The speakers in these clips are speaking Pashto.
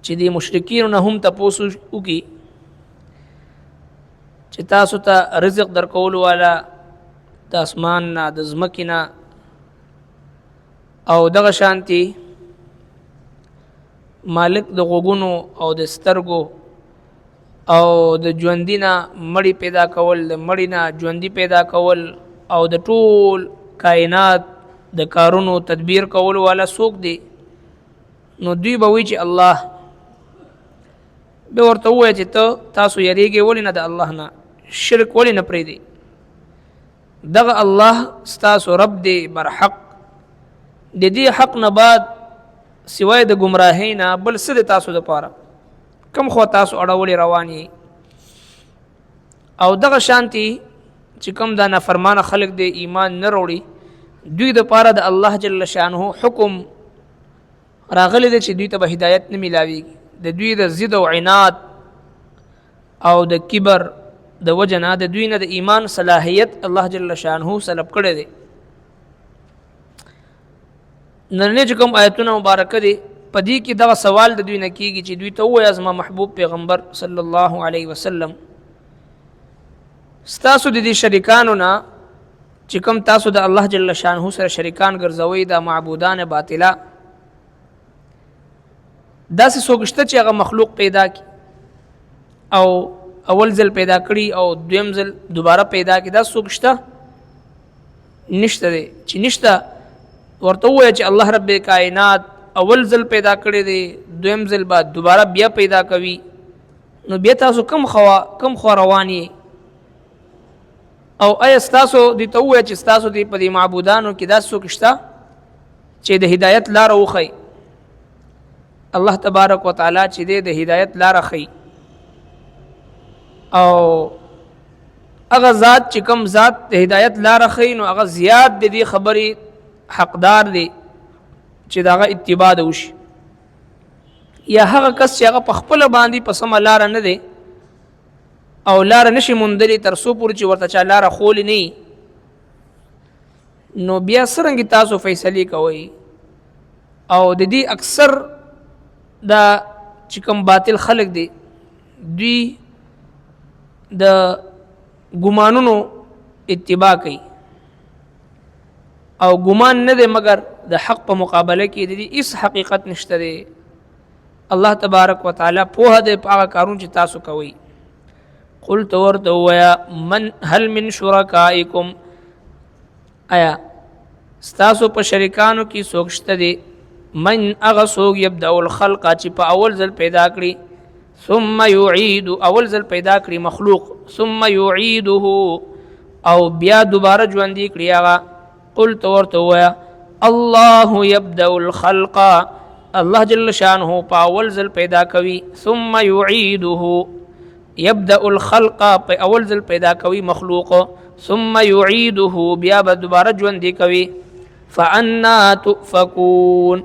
چې دې مشرکینو نه هم تپوس وکړي چې تاسو ته رزق درکولو والا د اسمان نه د ځمکې نه او دغه شانتي مالک د غوږونو او د سترګو او د ژوندي نه مړی پیدا کول د مړی نه ژوندي پیدا کول او د ټول کائنات د کارونو تدبیر کول والا څوک دی نو دوی به وایي چې الله به ورته ووایي چې تاسو یریږئ ولې نه د الله نه شرک ولې نه پرېږدئ دغه الله ستاسو رب دی برحق د دې حق نه بعد سوای د ګمراهۍ نه بل څه د تاسو دپاره کم خوا تاسو اړولې روان یې او دغه شانتي چې کوم دا نافرمانه خلق دی ایمان نه راوړي دوی دپاره د الله جل شانه حکم راغلی دی چې دوی ته به هدایت نه میلاویږي د دوی د ضد او عناد او د کبر د وجه نه د دوی نه د ایمان صلاحیت الله جل شانه سلب کړی دی نننې چې کوم آیتونه مبارکه دي په دې کې دغه سوال د دوی نه کېږي چې دوی ته ووایه زما محبوب پیغمبر صلی الله علیه وسلم ستاسو د دې شریکانو نه چې کوم تاسو د الله جل شانه سره شریکان ګرځوئ دا معبودان باطله داسې څوک شته چې هغه مخلوق پیدا کړي او اول ځل پیدا کړي او دویم ځل دوباره پیدا کړي دا څوک شته نشته دی چې نشته ورته ووایه چې الله رب کائنات اول ځل پیدا کړی دی دویم ځل بعد دوباره بیا پیدا کوي نو بیا تاسو کم خوا روان یې او آیا ستاسو دې ته ووایه چې ستاسو دې په دې معبودانو کې داسې څوک شته چې د هدایت لاره وښیي الله تبارک وتعالی چې دې د هدایت لاره ښیي او هغه ذات چې کوم ذات د هدایت لاره ښیي نو هغه زیات د دې خبرې حقدار دی چې دغه اتباع د وشي یا هغه کس چې هغه په خپله باندې په سمه لاره نه دی او لاره نشي موندلی تر څو پورې چې ورته چا لاره خولی نه نو بیا څرنګې تاسو فیصلې کوئ او د دې اکثر دا چې کوم باطل خلق دی دوی د ګمانونو اتباع کوي او ګمان نه دی مگر د حق په مقابله کې د دې هیڅ حقیقت نشته دی الله تبارک وتعالی پوهه دی په هغه کارونه چې تاسو کوئ قلت ورته ووایه من هل من شرکائکم آیا ستاسو په شریکانو کې څوک شته دی من هغه څوک یبدأ الخلق چې په اول ځل پیدا کړي ثم یعید اول ځل پیدا کړي مخلوق ثم یعیده او بیا دوباره ژوندي کړي هغه قلت ورته ووایه الله یبدأ الخلق الله جل شانه په اول ځل پیدا کوي ثم یعیده یبدأ الخلق په اول ځل پیدا کوي مخلوق ثم یعیده بیا به دوباره ژوندي کوي فانا تؤفکون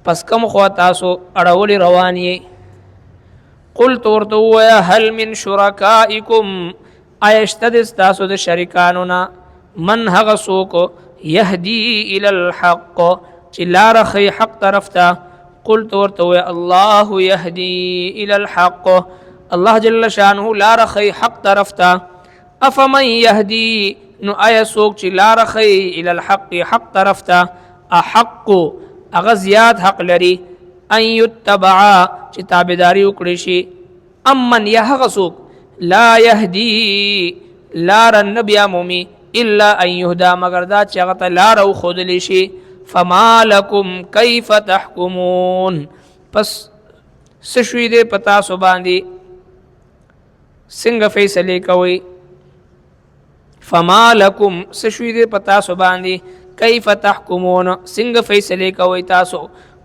پس کوم خوا تاسو اړولې روان یې قلت ورته ووایه هل من شرکائکم آیا شته د ستاسو د شریکانو نه من هغه څوک یهدی الی الحق چې لاره ښیي حق طرف ته قلت ورته ووایه الله یهدی الی الحق الله جل شانه لاره ښیي حق طرف ته افمن یهدی نو آیا څوک چې لاره ښیي الی الحق حق طرف ته احق هغه زیات حق لري ان یتبع چې تابعداري وکړي شي امن یا هغه څوک لا یهدی لاره نه بیا مومي الا ان یهدا مگر دا چې هغه ته لاره وښودلی شي فما لکم کیف تحکمون پس څه شوي دی په تاسو باندې څنګه فیصلې کوئ فما لکم څه شوي دی په تاسو باندې کیف تحکمون څنګه فیصلې کوئ تاسو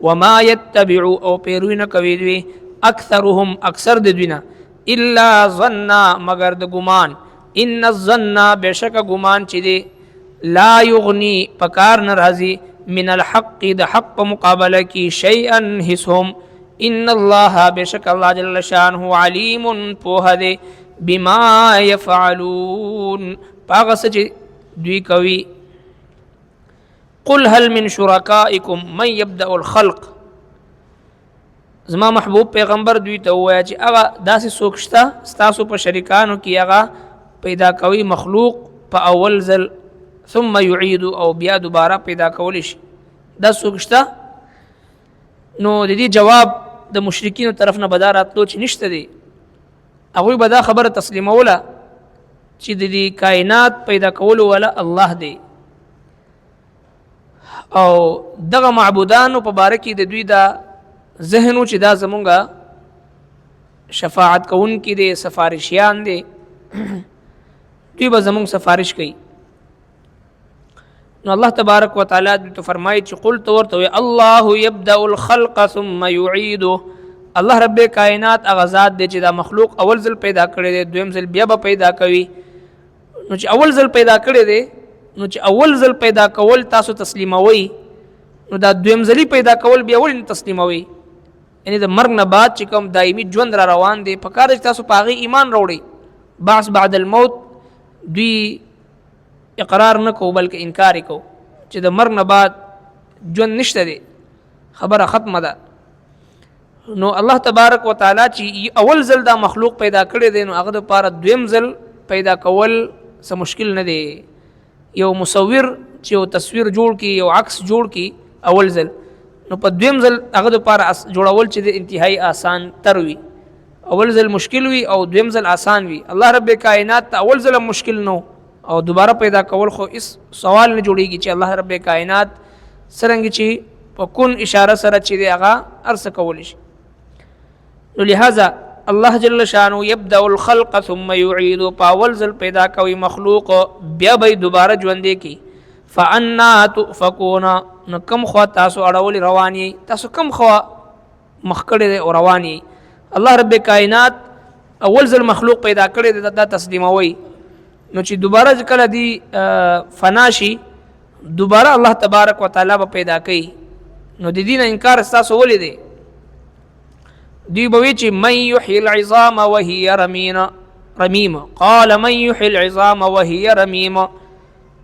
وما یتبعو او پیروي نه کوي دوی اکثرهم اکثر د دوی نه الا ظن مگر د ګمان ان الظن بشک ګمان چې دی لا یغنی پکار نه راځي من الحق د حق په مقابله کې شیئا حسهم ان الله بشک الله جل شانه علیم پوهه دی بما یفعلون پاغه څه چې دوی کوي قل هل من شرکائکم من یبدأ الخلق زما محبوب پیغمبر دوی ته ووایه چې هغه داسې څوک شته ستاسو په شریکانو کې هغه پیدا کوي مخلوق په اول ځل ثم یعید او بیا دوباره پیدا کولی شي دا څوک شته؟ نو د دې جواب د مشرکینو طرف نه به دا راتلو چې نشته دی. هغوی به دا خبره تسلیموله چې د دې کائنات پیدا کولو والا الله دی او دغه معبودانو په باره کې د دوی دا ذهنو چې دا زمونږ شفاعت کوونکي دی سفارشیان دی دوی به زمونږ سفارش کوي. نو الله تبارک وتعالی دوی ته فرمایي چې قل ته ورته وایي الله یبدأ الخلق ثم یعیده. الله رب کائنات هغه ذات دی چې دا مخلوق اول ځل پیدا کړی دی دویم ځل بیا به پیدا کوي. نو چې اول ځل پیدا کړی دی نو چې اول ځل پیدا کول تاسو تسلیموي نو دا دویم ځلې پیدا کول بیا ولې نه تسلیموي؟ یعنی د مرګ نه بعد چې کوم دایمي ژوند را روان دی پکار دی چې تاسو په هغې ایمان راوړئ. بعث بعد الموت دوی اقرار نه کوو بلکې انکار یې کوو چې د مرګ نه بعد ژوند نشته دی خبره ختمه ده. نو الله تبارک وتعالی چې اول ځل دا مخلوق پیدا کړی دی نو هغه دپاره دویم ځل پیدا کول څه مشکل نه دی. یو مصور چې یو تصویر جوړ کړي یو عکس جوړ کړي اول ځل نو په دویم ځل هغه دپاره جوړول چې د انتهایی آسان تر وي. اول ځل مشکل وي او دویم ځل آسان وي. الله رب کائنات ته اول ځل مشکل نو او دوباره پیدا کول خو اس سوال نه جوړیږي چې الله رب کائنات څرنګه چې په کن اشاره سره چې دی هغه هر څه کولی شي. نو لہذا الله جل شانو یبدأ الخلق ثم یعید په اول ځل پیدا کوي مخلوق بیا به دوباره ژوندې کی. فانا تؤفکون نو کم خوا تاسو اړول رواني تاسو کم خوا مخکړه او رواني. الله رب کائنات اول ځل مخلوق پیدا کړي دا تسلیموي نو چې دوباره کله دی فناشي دوباره الله تبارک وتعالی به پیدا کوي نو د دین انکار تاسو ولې دی؟ دوی به وی چې من یحیی العظام وهي رمیم قال من یحیی العظام وهي رمیم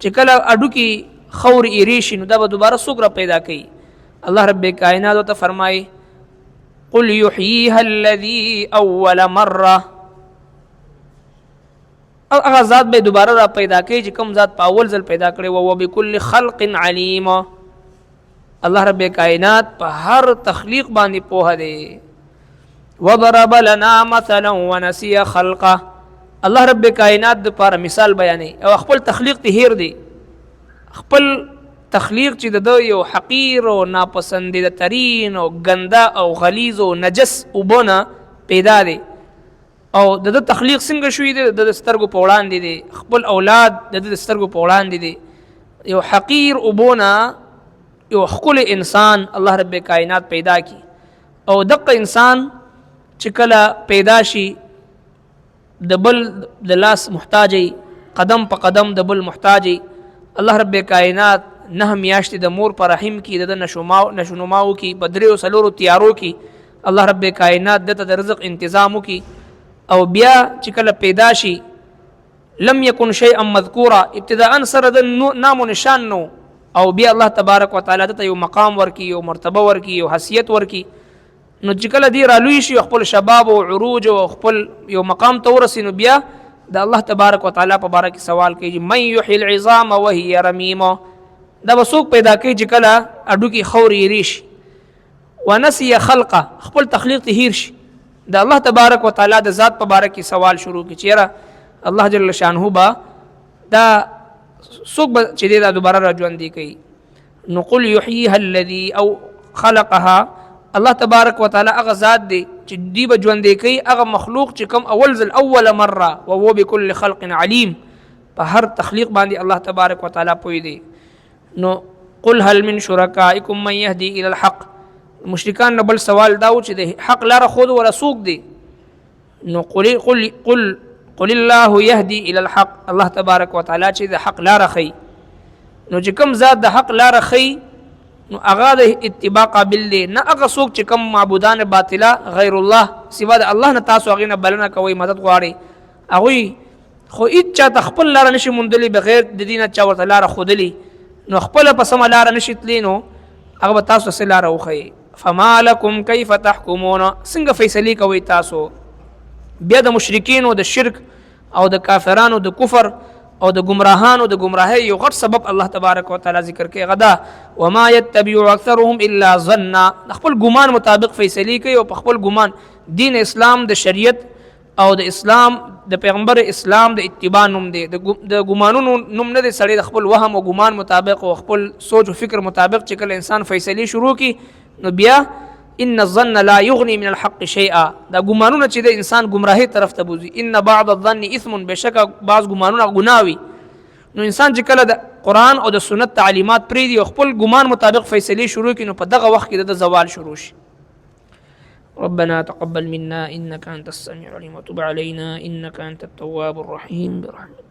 چې کله اډو کې خور ایریشي نو دا به دوباره څوک را پیدا کوي؟ الله رب کائنات ته فرمایي قل یحییها الذی اول مره هغه ذات به دوباره را پیدا کوي چې کوم ذات په اول ځل پیدا کړی و بكل خلق علیم. الله رب کائنات په هر تخلیق باندې پوهه دی. وضرب لنا مثلا ونسي خلقه الله رب کائنات د لپاره مثال بیانوي او خپل تخلیق ته هیر دی. خپل تخلیق چې د یو حقیر او ناپسندیده ترین او ګنده او غلیظ او نجس اوبونه پیدا دی او د تخلیق څنګه شوی دی د سترګو په وړاندې دی. خپل اولاد د سترګو په وړاندې دی. یو حقیر اوبونه یو ښکلی انسان الله رب کائنات پیدا کی او دغه انسان چې کله پیدا شي د بل د لاس محتاجي قدم په قدم د بل محتاجي. الله رب کائنات 9 میاشتې د مور په رحم کې د نشونماو کې په 3 او 4 تیارو کې الله رب کائنات دته د رزق انتظام وکي او بیا چې کله پیدا شي لم یکن شیئا مذکورا ابتداء سره د نام و نشان نو او بیا الله تبارک وتعالی ته یو مقام ورکی یو مرتبه ورکی یو حیثیت ورکی. نو چې کله دی رالوی شي خپل شباب او عروج او خپل یو مقام ته ورسي نو بیا د الله تبارک وتعالی په باره کې سوال کوي من یحیی العظام وهي رمیم. دا به څوک پیدا کوي چې کله اډو کې خور یې شي ونسي خلقه خپل تخلیق ته هیر شي. د الله تبارک وتعالی د ذات په باره کې سوال شروع کی چیرې الله جل شانه با دا څوک چې دا دوباره را ژوندې کوي. نو قل یحییها الذی او خلقها الله تبارک وتعالی هغه ذات دی چې دی به ژوندې کوي هغه مخلوق چې کوم اول ځل اول مره وهو بكل خلق علیم په هر تخلیق باندې الله تبارک وتعالی پوی دی. نو قل هل من شرکائکم من یهدی الی الحق مشرکان نه بل سوال داو چې د حق لاره خود ولا سوق دی. نو قل الله يهدي الى الحق الله تبارک وتعالی چې د حق لاره خي نو چې کوم ذات د حق لاره خي نو هغه د اتباع قابل دی نه هغه څوک چې کوم معبودان باطله غیر الله سوا د الله نه تاسو هغه نه بلنه کوي مدد غواړي هغه خو هیڅ ته خپل لاره نشي موندلی بغیر د دینه چا ورته لاره خودلی نو خپل په سم لاره نشي تلی نو هغه تاسو سره لاره وخی. فما لکم کیف تحکمون، څنګه فیصلې کوئ تاسو؟ بیا د مشرکینو د شرک او د کافرانو د کفر او د گمراهانو د گمراهۍ یو غټ سبب الله تبارک وتعالی ذکر کوي، غدا وما يتبع اکثرهم الا ظنا، خپل ګمان مطابق فیصلې کوي او په خپل ګمان دین اسلام د شریعت او د اسلام د پیغمبر اسلام د اتباع نوم دی، د ګمانونو نوم نه دی. سړی د خپل وهم او ګمان مطابق او خپل سوچ او فکر مطابق چې کله انسان فیصلې شروع کی نو بیا ان الظن لا یغنی من الحق شیئا، دا ګمانونه چې د انسان گمراهی طرف ته بوزي. ان بعض الظن اثم، بشکه بعض ګمانونه ګناوي. نو انسان چې کله د قرآن او د سنت تعلیمات پریدي او خپل ګمان مطابق فیصلې شروع کړي نو په دغه وخت کې د زوال شروع شي. ربنا تقبل منا انك انت السميع العليم وتب علينا انك انت التواب الرحيم برحمتك.